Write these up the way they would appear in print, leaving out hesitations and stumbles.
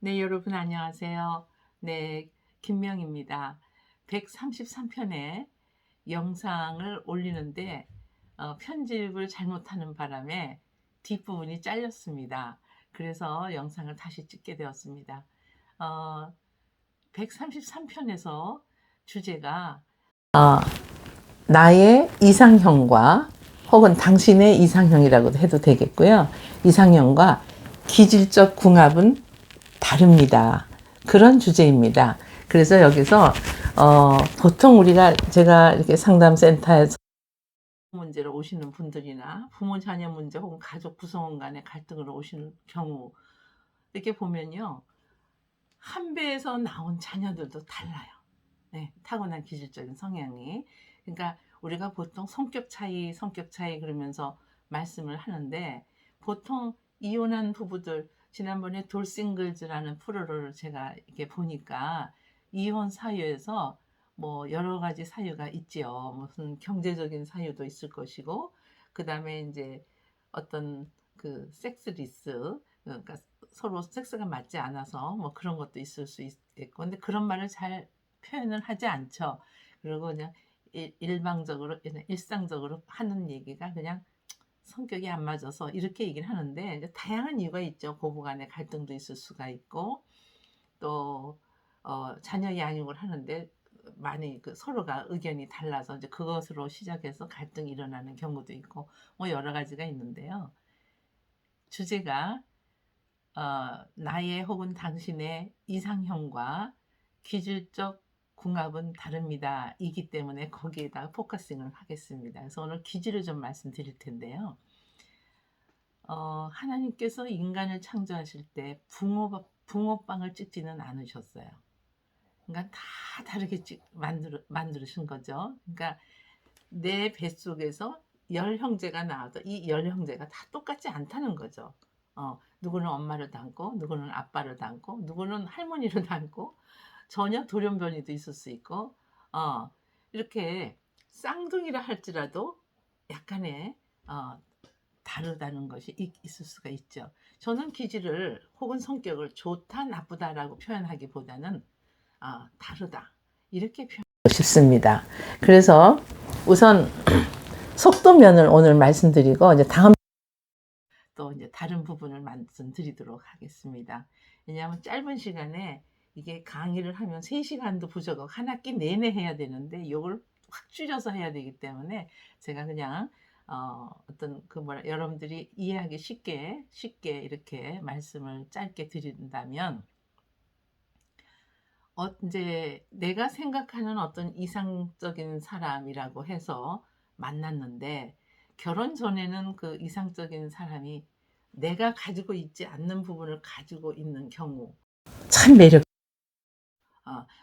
네, 여러분 안녕하세요. 네, 김명입니다. 133편의 영상을 올리는데 편집을 잘못하는 바람에 뒷부분이 잘렸습니다. 그래서 영상을 다시 찍게 되었습니다. 133편에서 주제가 나의 이상형과 혹은 당신의 이상형이라고도 해도 되겠고요. 이상형과 기질적 궁합은 다릅니다. 그런 주제입니다. 그래서 여기서 보통 제가 이렇게 상담센터에서 문제로 오시는 분들이나 부모 자녀 문제 혹은 가족 구성원 간의 갈등으로 오시는 경우 이렇게 보면요, 한 배에서 나온 자녀들도 달라요. 네, 타고난 기질적인 성향이. 그러니까 우리가 보통 성격 차이 그러면서 말씀을 하는데, 보통 이혼한 부부들, 지난번에 돌싱글즈라는 프로를 제가 이렇게 보니까 이혼 사유에서 뭐 여러 가지 사유가 있지요. 무슨 경제적인 사유도 있을 것이고, 그 다음에 이제 어떤 그 섹스리스, 그러니까 서로 섹스가 맞지 않아서 뭐 그런 것도 있을 수 있겠고, 근데 그런 말을 잘 표현을 하지 않죠. 그리고 그냥 일방적으로, 일상적으로 하는 얘기가 그냥 성격이 안 맞아서 이렇게 얘기를 하는데, 이제 다양한 이유가 있죠. 고부 간의 갈등도 있을 수가 있고, 또 자녀 양육을 하는데 많이 서로가 의견이 달라서 이제 그것으로 시작해서 갈등이 일어나는 경우도 있고, 뭐 여러 가지가 있는데요. 주제가 나의 혹은 당신의 이상형과 기질적 궁합은 다릅니다. 이기 때문에 거기에다가 포커싱을 하겠습니다. 그래서 오늘 기질을 좀 말씀드릴 텐데요. 하나님께서 인간을 창조하실 때 붕어빵을 찍지는 않으셨어요. 그러니까 다 다르게 만드신 거죠. 그러니까 내 뱃속에서 열 형제가 나와도 이 열 형제가 다 똑같지 않다는 거죠. 누구는 엄마를 닮고, 누구는 아빠를 닮고, 누구는 할머니를 닮고, 전혀 돌연변이도 있을 수 있고, 어, 이렇게 쌍둥이라 할지라도 약간의 다르다는 것이 있을 수가 있죠. 저는 기질을 혹은 성격을 좋다, 나쁘다라고 표현하기보다는 다르다, 이렇게 표현하고 싶습니다. 그래서 우선 속도면을 오늘 말씀드리고, 이제 다음 또 이제 다른 부분을 말씀드리도록 하겠습니다. 왜냐하면 짧은 시간에 이게 강의를 하면 3시간도 부족하고 한 학기 내내 해야 되는데 이걸 확 줄여서 해야 되기 때문에 제가 그냥 어떤 여러분들이 이해하기 쉽게 이렇게 말씀을 짧게 드린다면, 이제 내가 생각하는 어떤 이상적인 사람이라고 해서 만났는데, 결혼 전에는 그 이상적인 사람이 내가 가지고 있지 않는 부분을 가지고 있는 경우, 참 매력.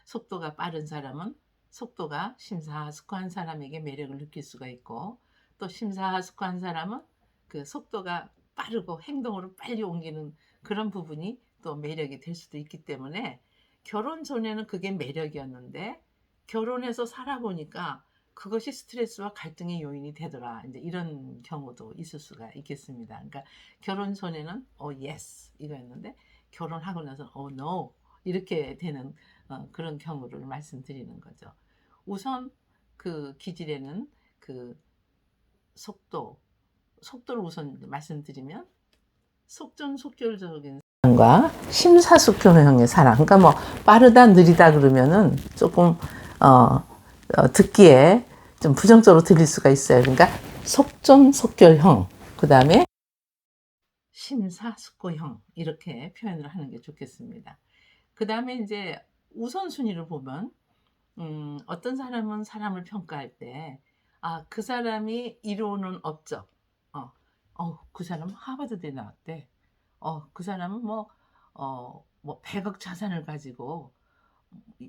속도가 빠른 사람은 속도가 심사숙고한 사람에게 매력을 느낄 수가 있고, 또 심사숙고한 사람은 그 속도가 빠르고 행동으로 빨리 옮기는 그런 부분이 또 매력이 될 수도 있기 때문에, 결혼 전에는 그게 매력이었는데 결혼해서 살아보니까 그것이 스트레스와 갈등의 요인이 되더라. 이제 이런 경우도 있을 수가 있겠습니다. 그러니까 결혼 전에는 예스 이거였는데 결혼하고 나서 no 이렇게 되는 그런 경우를 말씀드리는 거죠. 우선 그 기질에는 그 속도를 우선 말씀드리면, 속전속결적인 사람과 심사숙고형의 사람. 그러니까 뭐 빠르다 느리다 그러면은 조금 듣기에 좀 부정적으로 들릴 수가 있어요. 그러니까 속전속결형, 그 다음에 심사숙고형, 이렇게 표현을 하는 게 좋겠습니다. 그 다음에 이제 우선순위를 보면, 어떤 사람은 사람을 평가할 때, 그 사람이 이루는 업적, 그 사람은 하버드대 나왔대. 그 사람은 뭐 100억 자산을 가지고,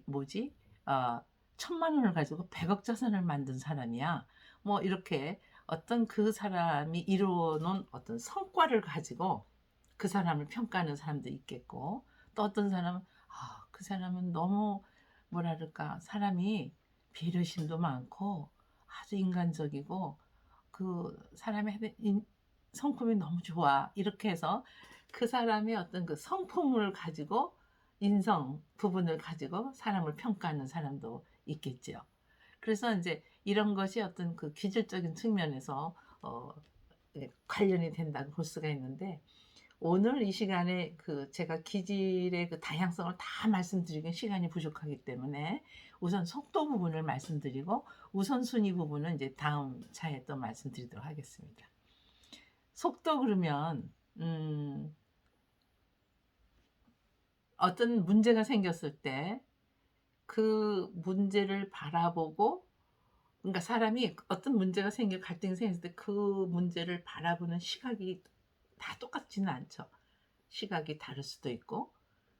뭐지? 1,000만 원을 가지고 100억 자산을 만든 사람이야. 뭐 이렇게 어떤 그 사람이 이루어놓은 어떤 성과를 가지고 그 사람을 평가하는 사람도 있겠고, 또 어떤 사람은 그 사람은 너무 뭐랄까 사람이 배려심도 많고 아주 인간적이고 그 사람의 성품이 너무 좋아, 이렇게 해서 그 사람의 어떤 그 성품을 가지고 인성 부분을 가지고 사람을 평가하는 사람도 있겠죠. 그래서 이제 이런 것이 어떤 그 기질적인 측면에서 관련이 된다고 볼 수가 있는데, 오늘 이 시간에 그 제가 기질의 그 다양성을 다 말씀드리긴 시간이 부족하기 때문에 우선 속도 부분을 말씀드리고 우선순위 부분은 이제 다음 차에 또 말씀드리도록 하겠습니다. 속도 그러면 어떤 문제가 생겼을 때 그 문제를 바라보고, 그러니까 사람이 어떤 문제가 생겨 갈등이 생겼을 때 그 문제를 바라보는 시각이 다 똑같지는 않죠. 시각이 다를 수도 있고,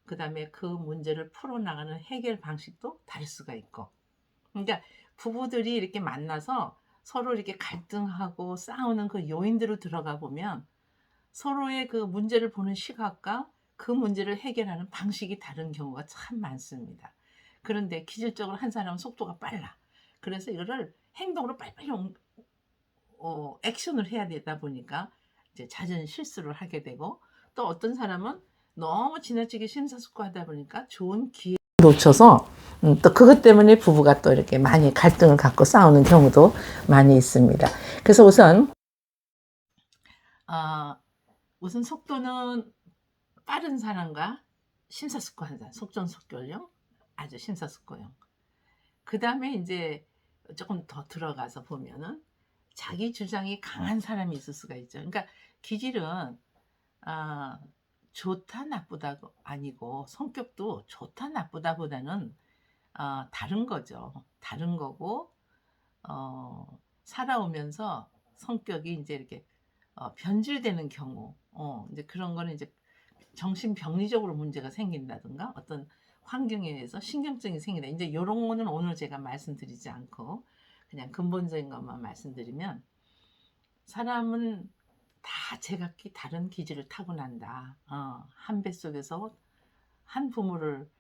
그 다음에 그 문제를 풀어나가는 해결 방식도 다를 수가 있고. 그러니까 부부들이 이렇게 만나서 서로 이렇게 갈등하고 싸우는 그 요인들을 들어가 보면 서로의 그 문제를 보는 시각과 그 문제를 해결하는 방식이 다른 경우가 참 많습니다. 그런데 기질적으로 한 사람은 속도가 빨라. 그래서 이거를 행동으로 빨리빨리 액션을 해야 되다 보니까 이제 잦은 실수를 하게 되고, 또 어떤 사람은 너무 지나치게 심사숙고하다 보니까 좋은 기회 놓쳐서 또 그것 때문에 부부가 또 이렇게 많이 갈등을 갖고 싸우는 경우도 많이 있습니다. 그래서 우선 속도는 빠른 사람과 심사숙고한 사람, 속전속결형, 아주 심사숙고형. 그 다음에 이제 조금 더 들어가서 보면은 자기 주장이 강한 사람이 있을 수가 있죠. 그러니까 기질은 좋다 나쁘다 아니고, 성격도 좋다 나쁘다보다는 다른 거죠. 다른 거고, 살아오면서 성격이 이제 이렇게 변질되는 경우, 이제 그런 거는 이제 정신병리적으로 문제가 생긴다든가 어떤 환경에 의해서 신경증이 생긴다. 이제 이런 거는 오늘 제가 말씀드리지 않고 그냥 근본적인 것만 말씀드리면, 사람은 다 제각기 다른 기질을 타고난다. 한 뱃속에서 한 부모를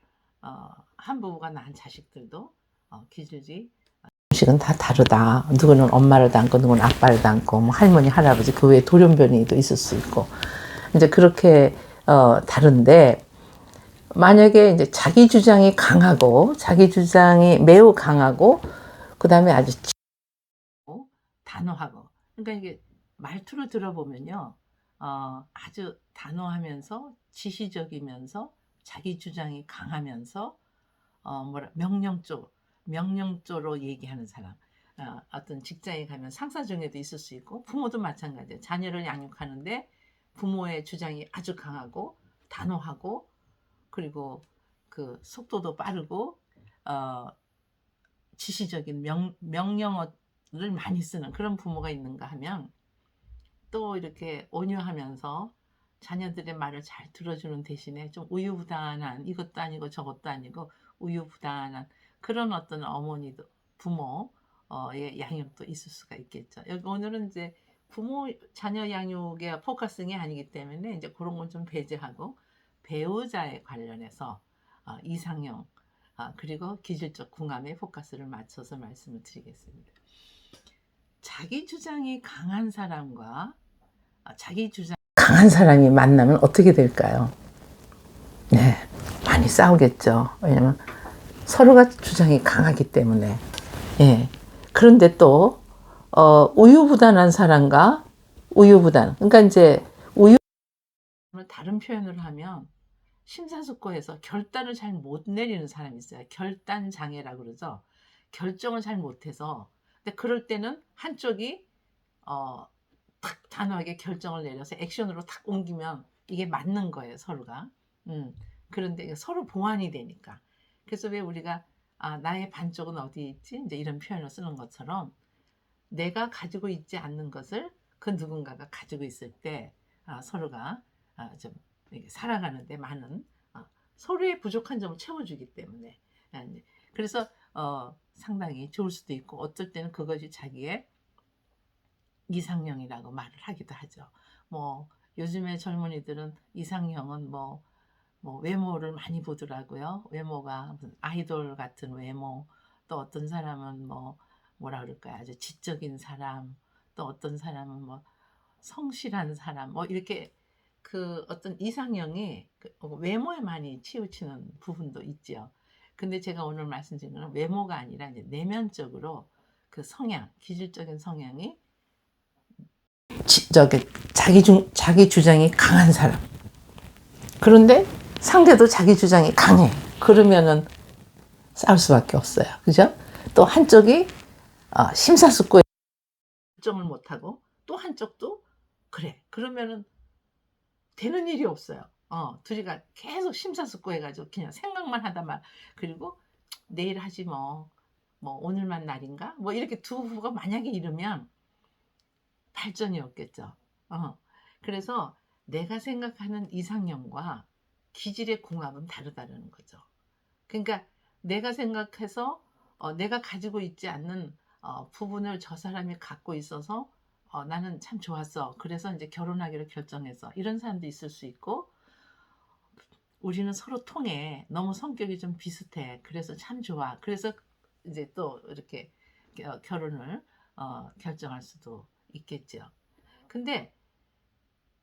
한 부부가 낳은 자식들도 기질이 식은 다 다르다. 누구는 엄마를 닮고 누구는 아빠를 닮고 뭐 할머니 할아버지 그 외에 돌연변이도 있을 수 있고, 이제 그렇게 다른데, 만약에 이제 자기 주장이 강하고 자기 주장이 매우 강하고 그 다음에 아주 단호하고, 그러니까 이게 말투를 들어보면요, 아주 단호하면서 지시적이면서 자기 주장이 강하면서 명령조로 얘기하는 사람. 어떤 직장에 가면 상사 중에도 있을 수 있고 부모도 마찬가지예요. 자녀를 양육하는데 부모의 주장이 아주 강하고 단호하고, 그리고 그 속도도 빠르고 지시적인 명령어를 많이 쓰는 그런 부모가 있는가 하면, 또 이렇게 온유하면서 자녀들의 말을 잘 들어주는 대신에 좀 우유부단한, 이것도 아니고 저것도 아니고 우유부단한 그런 어떤 어머니도, 부모의 양육도 있을 수가 있겠죠. 여기 오늘은 이제 부모 자녀 양육의 포커싱이 아니기 때문에 이제 그런 건 좀 배제하고 배우자에 관련해서 이상형, 그리고 기질적 궁합에 포커스를 맞춰서 말씀을 드리겠습니다. 자기 주장이 강한 사람과 자기 주장 강한 사람이 만나면 어떻게 될까요? 네, 많이 싸우겠죠. 왜냐면 서로가 주장이 강하기 때문에. 예. 그런데 또 우유부단한 사람과 그러니까 이제 다른 표현을 하면 심사숙고해서 결단을 잘 못 내리는 사람이 있어요. 결단 장애라고 그러죠. 결정을 잘 못해서. 근데 그럴 때는 한쪽이 탁 단호하게 결정을 내려서 액션으로 탁 옮기면 이게 맞는 거예요, 서로가. 그런데 서로 보완이 되니까. 그래서 왜 우리가 나의 반쪽은 어디 있지? 이제 이런 표현을 쓰는 것처럼, 내가 가지고 있지 않는 것을 그 누군가가 가지고 있을 때 서로가 좀 살아가는데 많은 서로의 부족한 점을 채워주기 때문에, 그래서 상당히 좋을 수도 있고, 어떨 때는 그것이 자기의 이상형이라고 말을 하기도 하죠. 뭐 요즘에 젊은이들은 이상형은 뭐 외모를 많이 보더라고요. 외모가 무슨 아이돌 같은 외모, 또 어떤 사람은 뭐라 그럴까요? 아주 지적인 사람, 또 어떤 사람은 뭐 성실한 사람, 뭐 이렇게 그 어떤 이상형이 외모에 많이 치우치는 부분도 있죠. 근데 제가 오늘 말씀드린 거는 외모가 아니라 이제 내면적으로 그 성향, 기질적인 성향이 저기 자기 주장이 강한 사람. 그런데 상대도 자기 주장이 강해. 그러면은 싸울 수밖에 없어요. 그죠? 또 한쪽이 심사숙고해. 결정을 못하고 또 한쪽도 그래. 그러면은 되는 일이 없어요. 둘이가 계속 심사숙고해가지고 그냥 생각만 하다 말. 그리고 내일 하지 뭐 오늘만 날인가? 뭐 이렇게 두 부부가 만약에 이러면 발전이 없겠죠. 그래서 내가 생각하는 이상형과 기질의 궁합은 다르다는 거죠. 그러니까 내가 생각해서 내가 가지고 있지 않는 부분을 저 사람이 갖고 있어서 나는 참 좋았어. 그래서 이제 결혼하기로 결정해서 이런 사람도 있을 수 있고, 우리는 서로 통해. 너무 성격이 좀 비슷해. 그래서 참 좋아. 그래서 이제 또 이렇게 결혼을 결정할 수도 있겠죠. 근데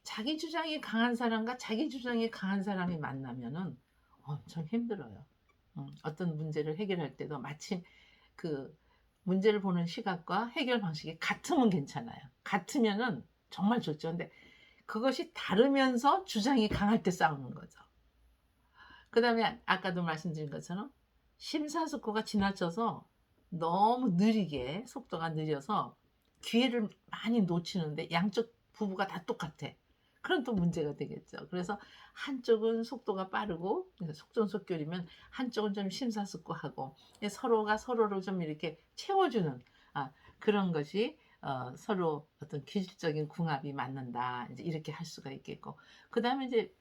자기 주장이 강한 사람과 자기 주장이 강한 사람이 만나면은 엄청 힘들어요. 어떤 문제를 해결할 때도 마침 그 문제를 보는 시각과 해결 방식이 같으면 괜찮아요. 같으면은 정말 좋죠. 근데 그것이 다르면서 주장이 강할 때 싸우는 거죠. 그 다음에 아까도 말씀드린 것처럼 심사숙고가 지나쳐서 너무 느리게, 속도가 느려서 기회를 많이 놓치는데 양쪽 부부가 다 똑같아. 그럼 또 문제가 되겠죠. 그래서 한쪽은 속도가 빠르고 속전속결이면 한쪽은 좀 심사숙고하고 서로가 서로를 좀 이렇게 채워주는 그런 것이 서로 어떤 기질적인 궁합이 맞는다. 이제 이렇게 할 수가 있겠고, 그 다음에 이제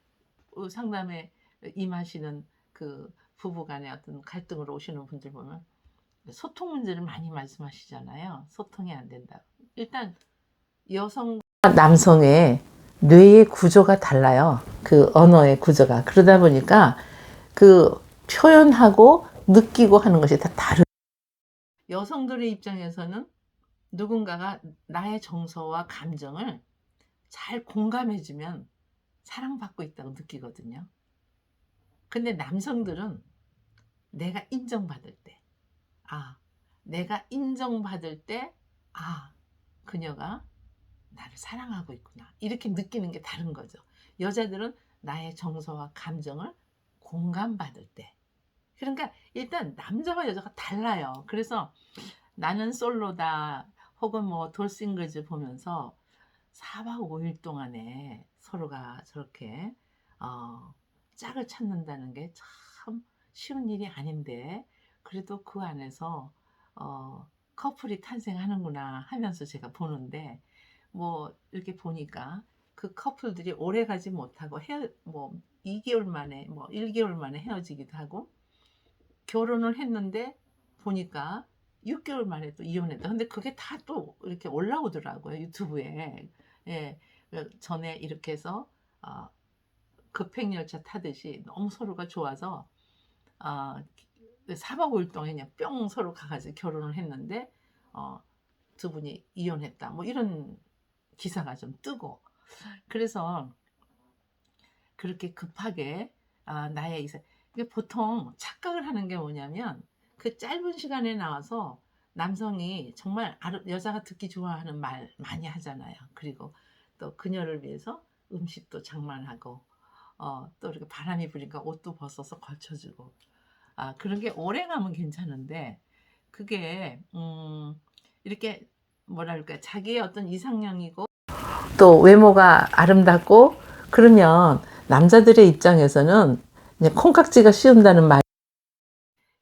상담에 임하시는 그 부부간의 어떤 갈등으로 오시는 분들 보면 소통 문제를 많이 말씀하시잖아요. 소통이 안 된다. 일단 여성과 남성의 뇌의 구조가 달라요. 그 언어의 구조가. 그러다 보니까 그 표현하고 느끼고 하는 것이 다 다르. 여성들의 입장에서는 누군가가 나의 정서와 감정을 잘 공감해주면 사랑받고 있다고 느끼거든요. 근데 남성들은 내가 인정받을 때, 내가 인정받을 때, 그녀가 나를 사랑하고 있구나. 이렇게 느끼는 게 다른 거죠. 여자들은 나의 정서와 감정을 공감받을 때. 그러니까 일단 남자와 여자가 달라요. 그래서 나는 솔로다 혹은 뭐 돌싱글즈 보면서 4박 5일 동안에 서로가 저렇게 짝을 찾는다는 게 참 쉬운 일이 아닌데, 그래도 그 안에서 커플이 탄생하는구나 하면서 제가 보는데, 뭐 이렇게 보니까 그 커플들이 오래 가지 못하고 2개월 만에 1개월 만에 헤어지기도 하고, 결혼을 했는데 보니까 6개월 만에 또 이혼했다. 근데 그게 다 또 이렇게 올라오더라고요, 유튜브에. 예, 전에 이렇게 해서 급행열차 타듯이 너무 서로가 좋아서 4박 5일 동안 그냥 뿅 서로 가가지고 결혼을 했는데 두 분이 이혼했다. 뭐 이런 기사가 좀 뜨고, 그래서 그렇게 급하게 나의 이사. 보통 착각을 하는 게 뭐냐면 그 짧은 시간에 나와서 남성이 정말 여자가 듣기 좋아하는 말 많이 하잖아요. 그리고 또 그녀를 위해서 음식도 장만하고 또 이렇게 바람이 부니까 옷도 벗어서 걸쳐주고, 그런 게 오래 가면 괜찮은데, 그게 이렇게 뭐랄까 자기의 어떤 이상형이고 또 외모가 아름답고 그러면 남자들의 입장에서는 이제 콩깍지가 씌운다는 말,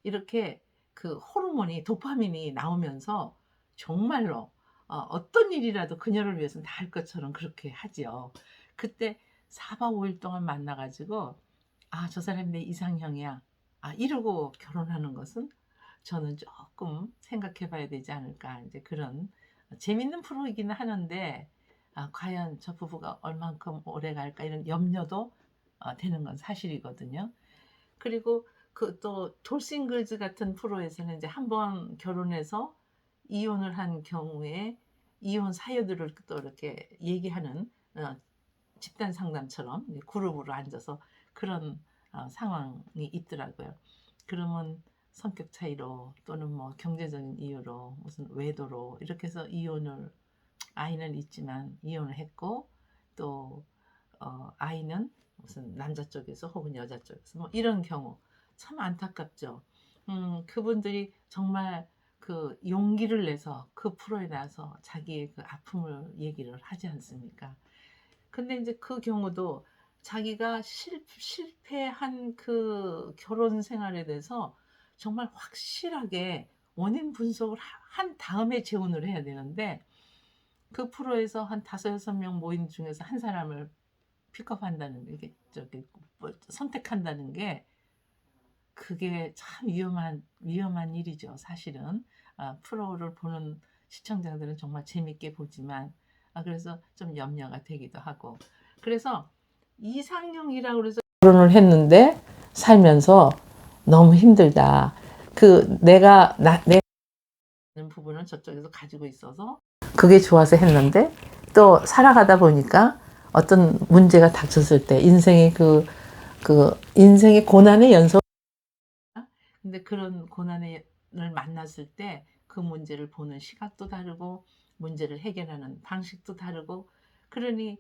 이렇게 그 호르몬이 도파민이 나오면서 정말로 어떤 일이라도 그녀를 위해서는 다 할 것처럼 그렇게 하지요. 그때 4박 5일 동안 만나가지고 저 사람이 내 이상형이야 이러고 결혼하는 것은 저는 조금 생각해 봐야 되지 않을까. 이제 그런 재밌는 프로이기는 하는데, 과연 저 부부가 얼만큼 오래 갈까 이런 염려도 되는 건 사실이거든요. 그리고 그 또 돌싱글즈 같은 프로에서는 이제 한번 결혼해서 이혼을 한 경우에 이혼 사유들을 또 이렇게 얘기하는 집단 상담처럼 그룹으로 앉아서 그런 상황이 있더라고요. 그러면 성격 차이로 또는 뭐 경제적인 이유로 무슨 외도로 이렇게 해서 아이는 있지만 이혼을 했고 또 아이는 무슨 남자 쪽에서 혹은 여자 쪽에서 뭐 이런 경우 참 안타깝죠. 그분들이 정말 그 용기를 내서 그 프로에 나서 자기의 그 아픔을 얘기를 하지 않습니까? 근데 이제 그 경우도 자기가 실패한 그 결혼 생활에 대해서 정말 확실하게 원인 분석을 한 다음에 재혼을 해야 되는데 그 프로에서 한 5-6명 모임 중에서 한 사람을 픽업한다는 게 선택한다는 게 그게 참 위험한 일이죠. 사실은 프로를 보는 시청자들은 정말 재밌게 보지만 그래서 좀 염려가 되기도 하고 그래서 이상형이라고 해서 결혼을 했는데 살면서 너무 힘들다. 내 부분을 저쪽에서 가지고 있어서 그게 좋아서 했는데 또 살아가다 보니까 어떤 문제가 닥쳤을 때 인생의 고난의 연속 근데 그런 고난을 만났을 때 그 문제를 보는 시각도 다르고 문제를 해결하는 방식도 다르고 그러니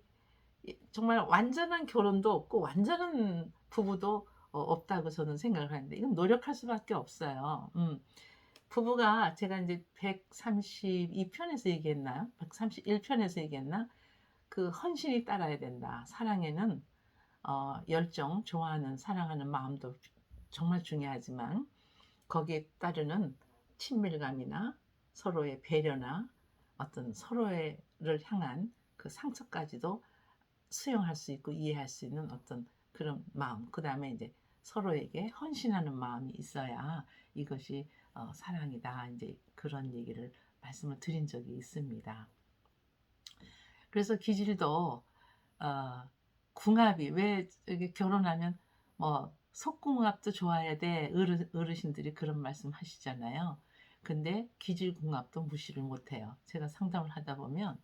정말 완전한 결혼도 없고 완전한 부부도 없다고 저는 생각을 하는데 이건 노력할 수밖에 없어요. 부부가 제가 이제 132편에서 얘기했나요? 131편에서 얘기했나? 그 헌신이 따라야 된다. 사랑에는 열정, 좋아하는, 사랑하는 마음도 정말 중요하지만 거기에 따르는 친밀감이나 서로의 배려나 어떤 서로를 향한 그 상처까지도 수용할 수 있고 이해할 수 있는 어떤 그런 마음. 그 다음에 이제 서로에게 헌신하는 마음이 있어야 이것이 사랑이다. 이제 그런 얘기를 말씀을 드린 적이 있습니다. 그래서 기질도 궁합이 왜 결혼하면 뭐 속궁합도 좋아야 돼 어르신들이 그런 말씀 하시잖아요. 근데 기질궁합도 무시를 못해요. 제가 상담을 하다 보면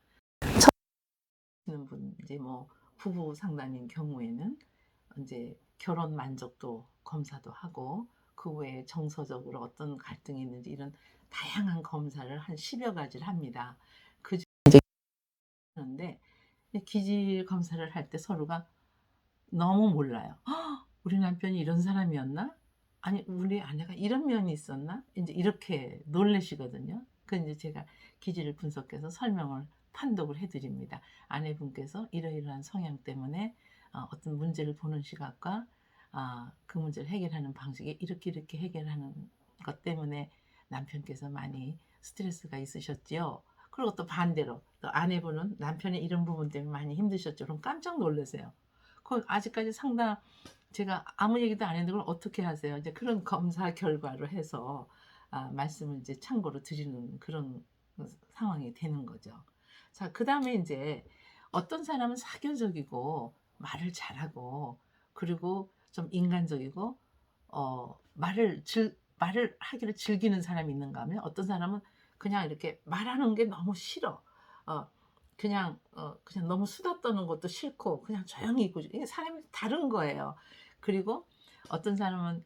분 이제 뭐 부부 상담인 경우에는 이제 결혼 만족도 검사도 하고 그 외에 정서적으로 어떤 갈등이 있는지 이런 다양한 검사를 한 10여 가지를 합니다. 그 중에 이제 하는데 기질 검사를 할 때 서로가 너무 몰라요. 우리 남편이 이런 사람이었나? 아니, 우리 아내가 이런 면이 있었나? 이제 이렇게 놀라시거든요. 그 이제 제가 기질을 분석해서 판독을 해드립니다. 아내분께서 이러이러한 성향 때문에 어떤 문제를 보는 시각과 그 문제를 해결하는 방식이 이렇게 해결하는 것 때문에 남편께서 많이 스트레스가 있으셨지요. 그리고 또 반대로 또 아내분은 남편의 이런 부분 때문에 많이 힘드셨죠. 그럼 깜짝 놀라세요. 아직까지 제가 아무 얘기도 안 했는데 그걸 어떻게 하세요? 이제 그런 검사 결과로 해서 말씀을 이제 참고로 드리는 그런 상황이 되는 거죠. 자, 그 다음에 이제 어떤 사람은 사교적이고 말을 잘하고 그리고 좀 인간적이고 말을 하기를 즐기는 사람이 있는가 하면 어떤 사람은 그냥 이렇게 말하는 게 너무 싫어. 그냥 너무 수다 떠는 것도 싫고 그냥 조용히 있고 이게 사람이 다른 거예요. 그리고 어떤 사람은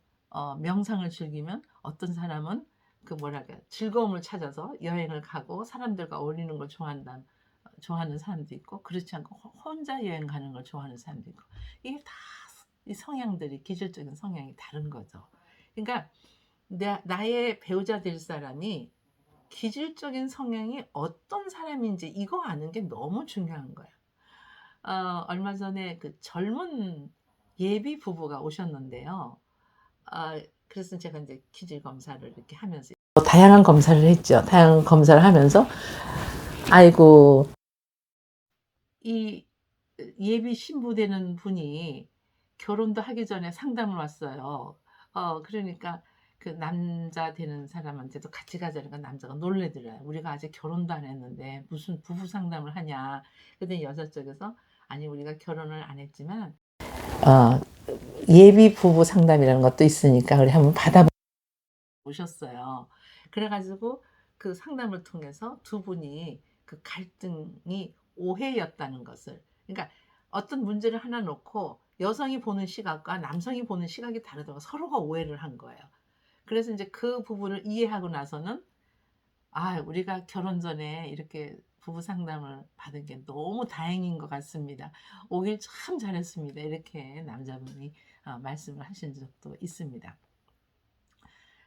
명상을 즐기면 어떤 사람은 그 뭐랄까 즐거움을 찾아서 여행을 가고 사람들과 어울리는 걸 좋아하는 사람도 있고 그렇지 않고 혼자 여행 가는 걸 좋아하는 사람도 있고 이게 다 이 성향들이 기질적인 성향이 다른 거죠. 그러니까 나의 배우자 될 사람이 기질적인 성향이 어떤 사람인지 이거 아는 게 너무 중요한 거예요. 얼마 전에 그 젊은 예비 부부가 오셨는데요. 그래서 제가 이제 기질 검사를 이렇게 하면서 다양한 검사를 했죠. 다양한 검사를 하면서 아이고 이 예비 신부 되는 분이 결혼도 하기 전에 상담을 왔어요. 그러니까 그 남자 되는 사람한테도 같이 가자니까 남자가 놀래더래요. 우리가 아직 결혼도 안 했는데 무슨 부부 상담을 하냐. 근데 여자 쪽에서 아니 우리가 결혼을 안 했지만 예비 부부 상담이라는 것도 있으니까 우리 한번 받아보셨어요. 그래가지고 그 상담을 통해서 두 분이 그 갈등이 오해였다는 것을 그러니까 어떤 문제를 하나 놓고 여성이 보는 시각과 남성이 보는 시각이 다르다고 서로가 오해를 한 거예요. 그래서 이제 그 부분을 이해하고 나서는 우리가 결혼 전에 이렇게 부부 상담을 받은 게 너무 다행인 것 같습니다. 오길 참 잘했습니다. 이렇게 남자분이 말씀을 하신 적도 있습니다.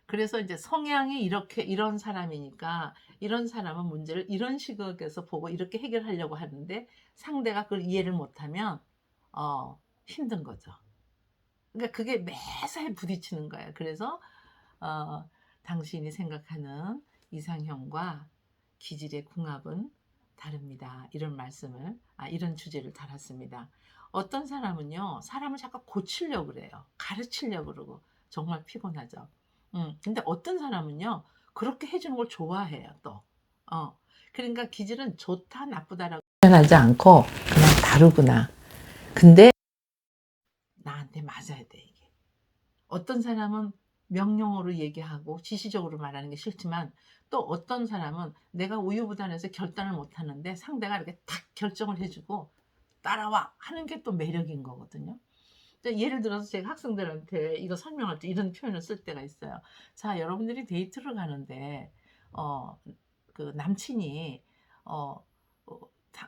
그래서 이제 성향이 이런 사람이니까 이런 사람은 문제를 이런 시각에서 보고 이렇게 해결하려고 하는데 상대가 그걸 이해를 못하면 힘든 거죠. 그러니까 그게 매사에 부딪히는 거예요. 그래서 당신이 생각하는 이상형과 기질의 궁합은 다릅니다. 이런 말씀을, 이런 주제를 달았습니다. 어떤 사람은요, 사람을 자꾸 고치려고 그래요. 가르치려고 그러고, 정말 피곤하죠. 근데 어떤 사람은요, 그렇게 해주는 걸 좋아해요, 또. 그러니까 기질은 좋다, 나쁘다라고 표현하지 않고, 그냥 다르구나. 근데 나한테 맞아야 돼, 이게. 어떤 사람은 명령어로 얘기하고 지시적으로 말하는 게 싫지만 또 어떤 사람은 내가 우유부단해서 결단을 못 하는데 상대가 이렇게 탁 결정을 해주고 따라와 하는 게 또 매력인 거거든요. 예를 들어서 제가 학생들한테 이거 설명할 때 이런 표현을 쓸 때가 있어요. 자, 여러분들이 데이트를 가는데 그 남친이 어,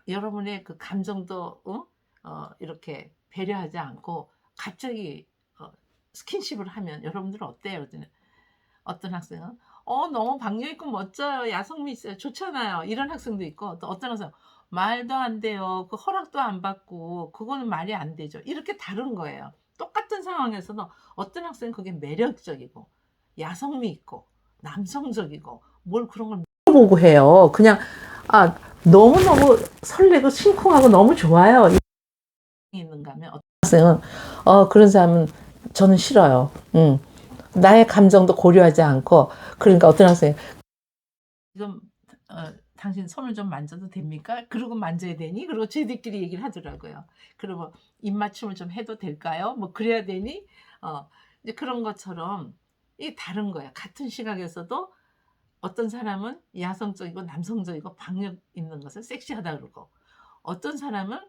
여러분의 그 감정도 이렇게 배려하지 않고 갑자기 스킨십을 하면 여러분들은 어때요? 그랬더니 어떤 학생은 너무 박력 있고 멋져요. 야성미 있어요. 좋잖아요. 이런 학생도 있고 또 어떤 학생은 말도 안 돼요. 그 허락도 안 받고 그거는 말이 안 되죠. 이렇게 다른 거예요. 똑같은 상황에서도 어떤 학생은 그게 매력적이고 야성미 있고 남성적이고 뭘 그런 걸 보고 해요. 그냥 너무너무 설레고 심쿵하고 너무 좋아요. 있는가 하면 어떤 학생은 그런 사람은 저는 싫어요. 나의 감정도 고려하지 않고 그러니까 어떤 학생이 지금 당신 손을 좀 만져도 됩니까? 그러고 만져야 되니? 그리고 저희들끼리 얘기를 하더라고요. 그리고 입맞춤을 좀 해도 될까요? 뭐 그래야 되니? 이제 그런 것처럼 이게 다른 거야. 같은 시각에서도 어떤 사람은 야성적이고 남성적이고 박력 있는 것을 섹시하다 그러고 어떤 사람은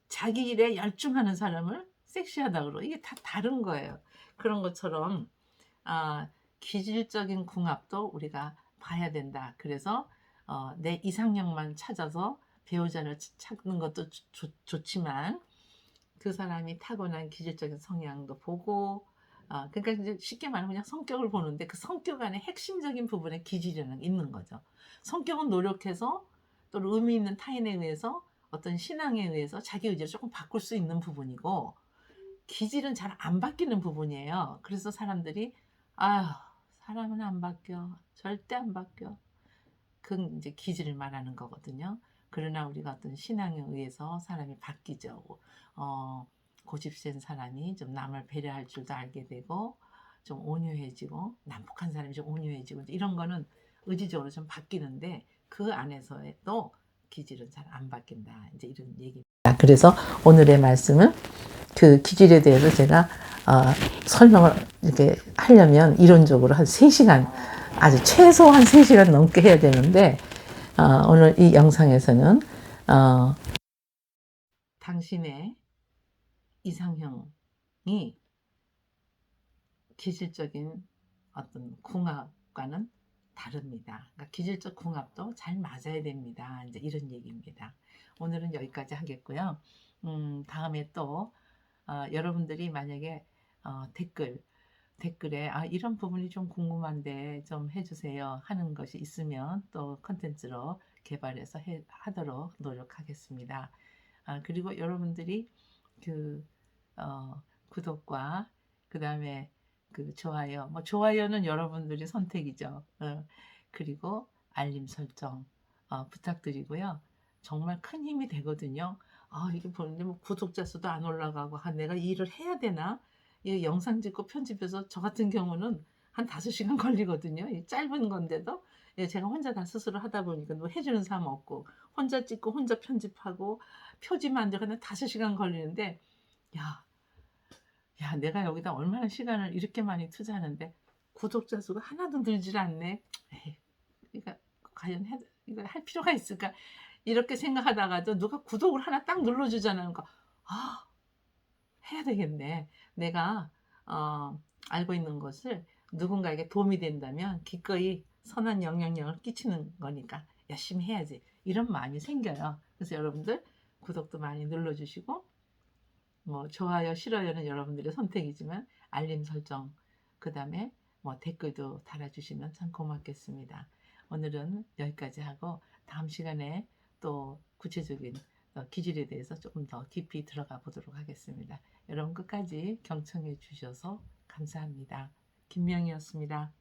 자기 일에 열중하는 사람을 섹시하다 그러고 이게 다 다른 거예요. 그런 것처럼 기질적인 궁합도 우리가 봐야 된다. 그래서 내 이상형만 찾아서 배우자를 찾는 것도 좋지만 그 사람이 타고난 기질적인 성향도 보고 그러니까 이제 쉽게 말하면 그냥 성격을 보는데 그 성격 안에 핵심적인 부분에 기질이라는 게 있는 거죠. 성격은 노력해서 또 의미 있는 타인에 의해서 어떤 신앙에 의해서 자기 의지를 조금 바꿀 수 있는 부분이고 기질은 잘 안 바뀌는 부분이에요. 그래서 사람들이 아휴 사람은 안 바뀌어 절대 안 바뀌어 그건 이제 기질을 말하는 거거든요. 그러나 우리가 어떤 신앙에 의해서 사람이 바뀌죠. 고집센 사람이 좀 남을 배려할 줄도 알게 되고 좀 온유해지고 난폭한 사람이 좀 온유해지고 이런 거는 의지적으로 좀 바뀌는데 그 안에서도 기질은 잘 안 바뀐다. 이제 이런 얘기입니다. 그래서 오늘의 말씀은 그 기질에 대해서 제가 설명을 이렇게 하려면 이론적으로 한 3시간 아주 최소한 3시간 넘게 해야 되는데 오늘 이 영상에서는 당신의 이상형이 기질적인 어떤 궁합과는 다릅니다. 그러니까 기질적 궁합도 잘 맞아야 됩니다. 이제 이런 얘기입니다. 오늘은 여기까지 하겠고요. 다음에 또 여러분들이 만약에 댓글에 이런 부분이 좀 궁금한데 좀 해주세요 하는 것이 있으면 또 컨텐츠로 개발해서 하도록 노력하겠습니다. 그리고 여러분들이 그 구독과 그 다음에 그 좋아요, 뭐 좋아요는 여러분들이 선택이죠. 그리고 알림 설정 부탁드리고요. 정말 큰 힘이 되거든요. 이게 보는데 뭐 구독자 수도 안 올라가고 내가 이 일을 해야 되나? 이 영상 찍고 편집해서 저 같은 경우는 한 5시간 걸리거든요. 이 짧은 건데도 제가 혼자 다 스스로 하다 보니까 뭐 해주는 사람 없고 혼자 찍고 혼자 편집하고 표지 만들고 한 5시간 걸리는데 야, 내가 여기다 얼마나 시간을 이렇게 많이 투자하는데 구독자 수가 하나도 늘질 않네. 에이, 그러니까 과연 이거 할 필요가 있을까? 이렇게 생각하다가도 누가 구독을 하나 딱 눌러주잖아요. 그러니까 아, 해야 되겠네. 내가 알고 있는 것을 누군가에게 도움이 된다면 기꺼이 선한 영향력을 끼치는 거니까 열심히 해야지. 이런 마음이 생겨요. 그래서 여러분들 구독도 많이 눌러주시고 뭐 좋아요, 싫어요는 여러분들의 선택이지만 알림 설정, 그 다음에 뭐 댓글도 달아주시면 참 고맙겠습니다. 오늘은 여기까지 하고 다음 시간에 또 구체적인 기질에 대해서 조금 더 깊이 들어가 보도록 하겠습니다. 여러분 끝까지 경청해 주셔서 감사합니다. 김명희였습니다.